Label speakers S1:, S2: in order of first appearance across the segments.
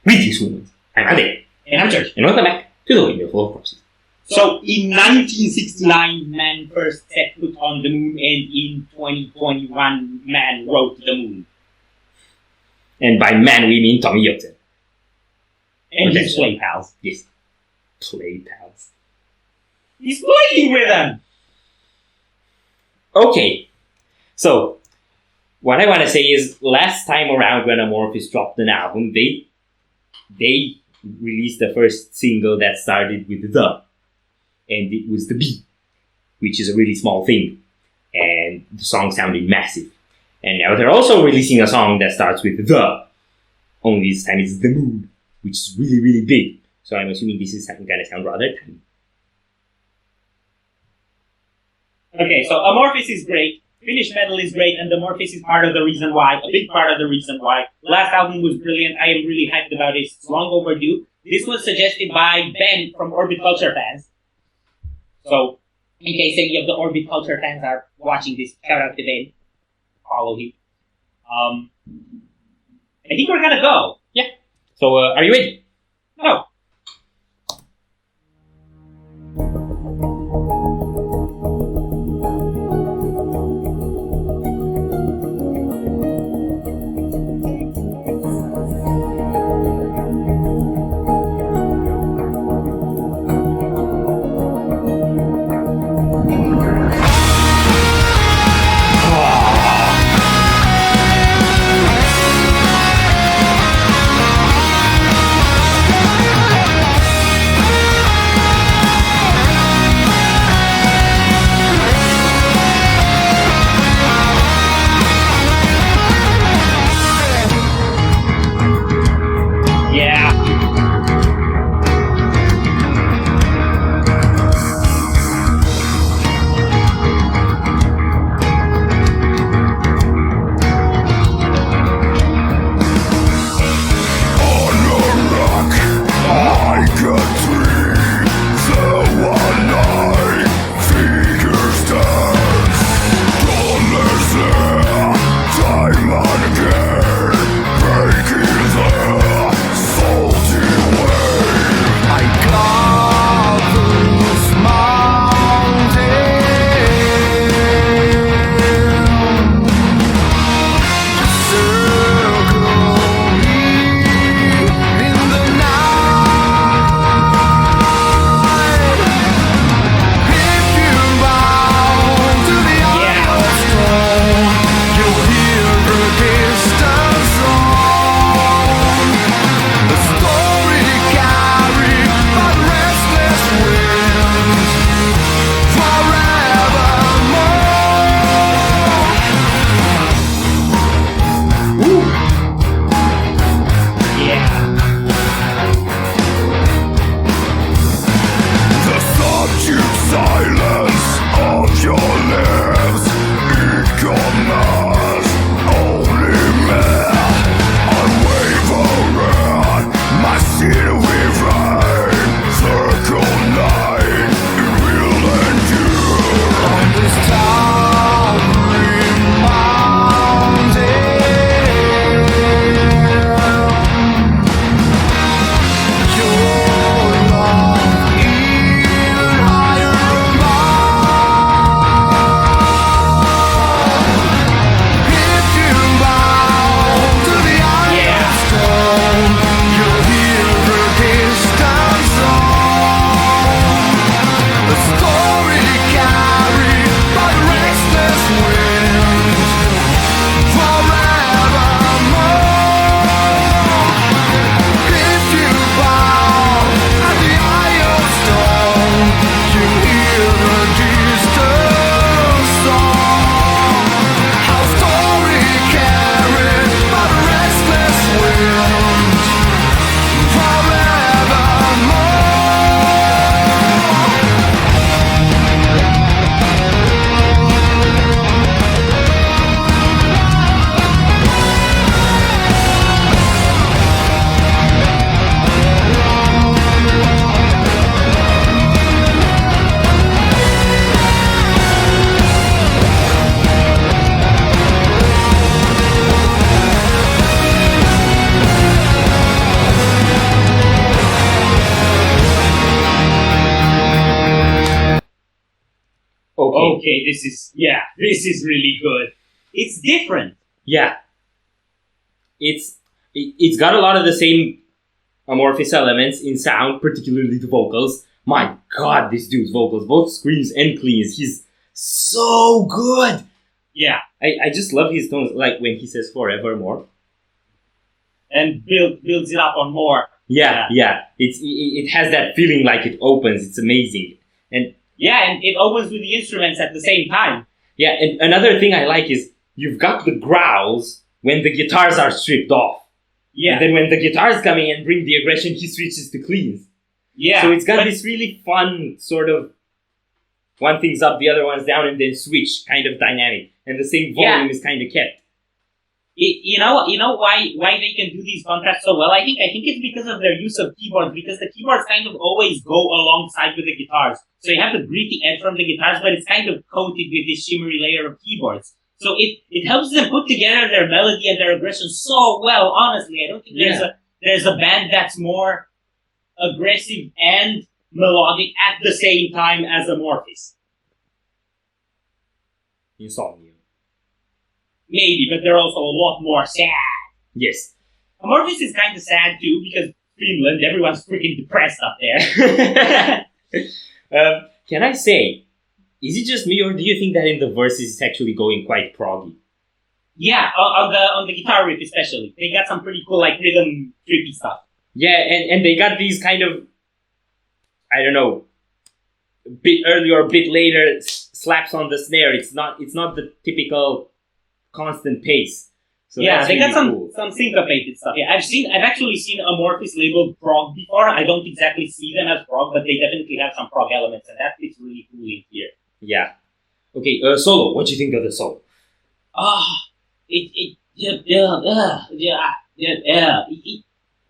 S1: Greetings, humans. I'm Andy.
S2: And I'm George.
S1: And welcome back to the Windmill full of corpses.
S2: So, in 1969, man first set foot on the moon, and in 2021, man rode the moon.
S1: And by man, we mean Tommy Youngson.
S2: And his play pals.
S1: Yes. Play pals.
S2: He's playing with them!
S1: Okay. So, what I want to say is, last time around when Amorphis dropped an album, they released the first single that started with the. And it was the B, which is a really small thing. And the song sounded massive. And now they're also releasing a song that starts with the. Only this time it's the moon, which is really, really big. So I'm assuming this is going to sound rather tiny.
S2: Okay, so Amorphis is great, Finnish metal is great, and Amorphis is part of the reason why, a big part of the reason why. The last album was brilliant, I am really hyped about it, it's long overdue. This was suggested by Ben from Orbit Culture Fans. So, in case any of the Orbit Culture fans are watching this, shout out to Ben. Follow him. I think we're gonna go.
S1: Yeah. So, are you ready?
S2: No. okay, this is really good. It's different.
S1: Yeah. It's got a lot of the same Amorphis elements in sound, particularly the vocals. My God, this dude's vocals, both screams and cleans, he's so good.
S2: Yeah.
S1: I just love his tones, like when he says forevermore.
S2: And builds it up on more.
S1: Yeah. It has that feeling like it opens. It's amazing. And
S2: it opens with the instruments at the same time.
S1: yeah, and another thing I like is you've got the growls when the guitars are stripped off.
S2: Yeah.
S1: And then when the guitars come in and bring the aggression, he switches to cleans.
S2: Yeah.
S1: So it's got this really fun sort of one thing's up, the other one's down, and then switch kind of dynamic. And the same volume is kind of kept.
S2: You know why they can do these contrasts so well? I think it's because of their use of keyboards, because the keyboards kind of always go alongside with the guitars. So you have the gritty edge from the guitars, but it's kind of coated with this shimmery layer of keyboards. So it helps them put together their melody and their aggression so well. Honestly, I don't think there's a band that's more aggressive and melodic at the same time as Amorphis.
S1: Insomnia.
S2: Maybe, but they're also a lot more sad.
S1: Yes.
S2: Amorphis is kind of sad too, because Finland, everyone's freaking depressed up there.
S1: Can I say, is it just me, or do you think that in the verses it's actually going quite proggy?
S2: Yeah, on the guitar riff especially. They got some pretty cool, like, rhythm, trippy stuff.
S1: Yeah, and they got these kind of, I don't know, a bit earlier or a bit later slaps on the snare. It's not the typical constant pace. So
S2: yeah,
S1: that's
S2: they
S1: really
S2: got
S1: cool.
S2: some syncopated stuff. Yeah, I've actually seen Amorphis labeled prog before. I don't exactly see them as prog, but they definitely have some prog elements, and that fits really cool in here.
S1: Yeah. Okay, solo. What do you think of the solo?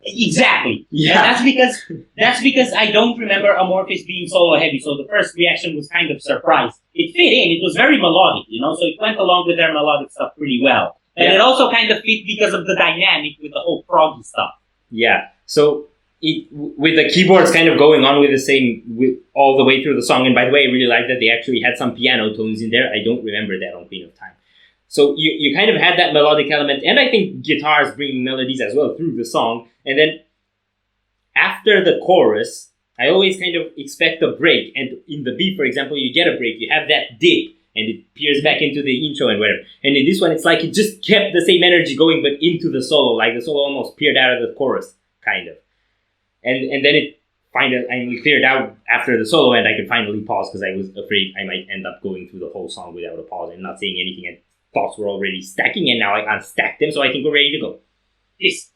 S2: Exactly.
S1: Yeah.
S2: And that's because I don't remember Amorphis being solo heavy. So the first reaction was kind of surprised. It fit in. It was very melodic, so it went along with their melodic stuff pretty well. And it also kind of fit because of the dynamic with the whole proggy stuff.
S1: Yeah. So with the keyboards kind of going on with the same all the way through the song. And by the way, I really like that they actually had some piano tones in there. I don't remember that on Queen of Time. So you kind of had that melodic element, and I think guitars bringing melodies as well through the song. And then after the chorus, I always kind of expect a break. And in the beat, for example, you get a break. You have that dip, and it peers back into the intro and whatever. And in this one, it's like it just kept the same energy going, but into the solo. Like the solo almost peered out of the chorus, kind of. And then it finally cleared out after the solo, and I could finally pause because I was afraid I might end up going through the whole song without a pause and not saying anything. And thoughts were already stacking, and now I unstacked them, so I think we're ready to go.
S2: Yes.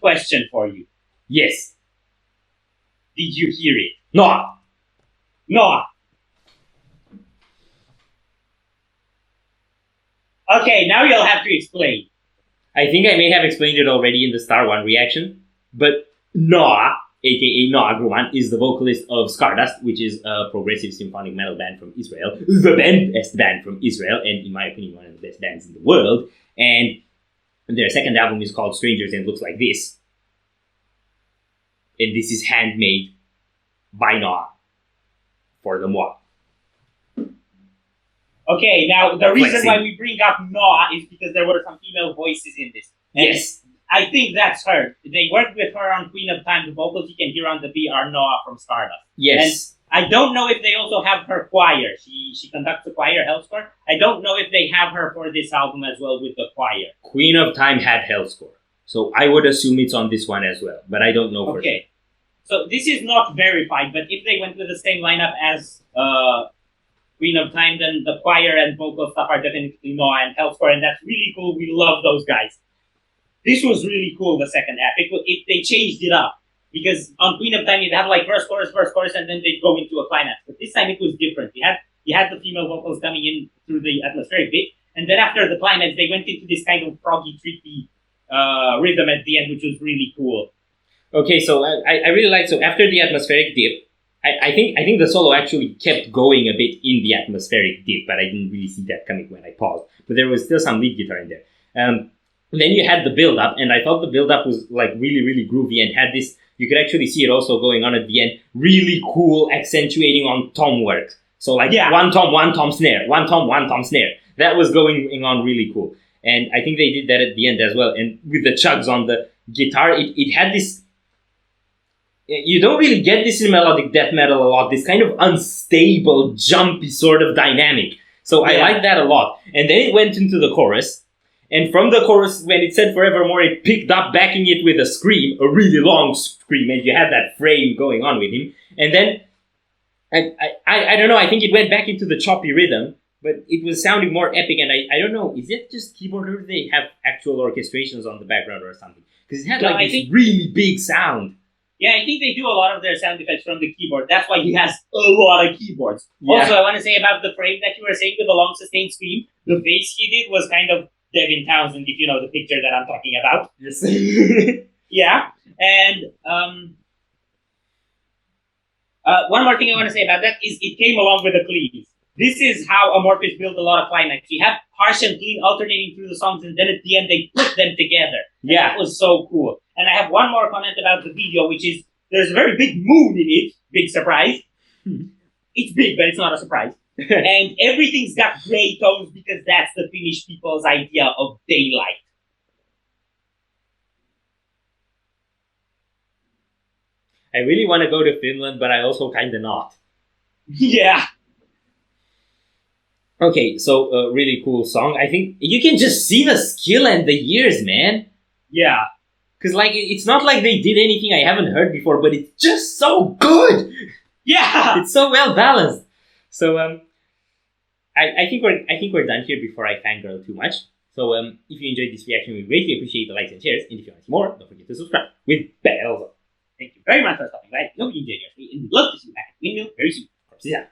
S2: question for you.
S1: Yes.
S2: Did you hear it?
S1: No.
S2: No. Okay, now you'll have to explain.
S1: I think I may have explained it already in the Star One reaction, but Noah, aka Noah Gruman, is the vocalist of Stardust, which is a progressive symphonic metal band from Israel, the best band from Israel, and in my opinion, one of the best bands in the world. And their second album is called Strangers and looks like this. And this is handmade by Noah for the moi.
S2: Okay, now the reason
S1: Flexing.
S2: why we bring up Noah is because there were some female voices in this. And
S1: Yes.
S2: I think that's her. They worked with her on Queen of Time. The vocals you can hear on the B are Noah from Stardust.
S1: Yes.
S2: I don't know if they also have her choir. She conducts the choir, Hellscore. I don't know if they have her for this album as well with the choir.
S1: Queen of Time had Hellscore, so I would assume it's on this one as well, but I don't know for sure.
S2: Okay. So this is not verified, but if they went with the same lineup as Queen of Time, then the choir and vocal stuff are definitely Noah and Hellscore, and that's really cool. We love those guys. This was really cool, the second half. They changed it up. Because on Queen of Time, you'd have like verse, chorus, and then they'd go into a climax. But this time it was different. You had the female vocals coming in through the atmospheric bit, and then after the climax, they went into this kind of proggy, trippy rhythm at the end, which was really cool.
S1: Okay, so I really like, so after the atmospheric dip, I think the solo actually kept going a bit in the atmospheric dip, but I didn't really see that coming when I paused. But there was still some lead guitar in there. Then you had the build-up, and I thought the build-up was like really, really groovy and had this, you could actually see it also going on at the end, really cool accentuating on tom work. So like one tom snare, one tom snare. That was going on really cool. And I think they did that at the end as well. And with the chugs on the guitar, it had this, you don't really get this in melodic death metal a lot, this kind of unstable, jumpy sort of dynamic. So I like that a lot. And then it went into the chorus. And from the chorus, when it said forevermore, it picked up backing it with a scream, a really long scream, and you had that frame going on with him. And then, I don't know, I think it went back into the choppy rhythm, but it was sounding more epic, and I don't know, is it just keyboard or do they have actual orchestrations on the background or something? Because it had this really big sound.
S2: Yeah, I think they do a lot of their sound effects from the keyboard. That's why he has a lot of keyboards. Yeah. Also, I want to say about the frame that you were saying with the long sustained scream, the face he did was kind of Devin Townsend, if you know the picture that I'm talking about.
S1: Yes.
S2: Yeah. And one more thing I want to say about that is it came along with the cleans. This is how Amorphis built a lot of climax. You have harsh and clean alternating through the songs, and then at the end they put them together. Yeah. That was so cool. And I have one more comment about the video, which is there's a very big moon in it. Big surprise. It's big, but it's not a surprise. And everything's got gray tones because that's the Finnish people's idea of daylight.
S1: I really want to go to Finland, but I also kind of not.
S2: Yeah.
S1: Okay, so a really cool song. I think you can just see the skill and the years, man.
S2: Yeah.
S1: Because like it's not like they did anything I haven't heard before, but it's just so good.
S2: Yeah.
S1: It's so well balanced. So I think we're done here before I fangirl too much. So if you enjoyed this reaction, we greatly appreciate the likes and shares. And if you want to see more, don't forget to subscribe with bells on.
S2: Thank you very much for stopping by. Hope you enjoyed your stay, and we'd love to see you back at Windmill very soon.
S1: Yeah.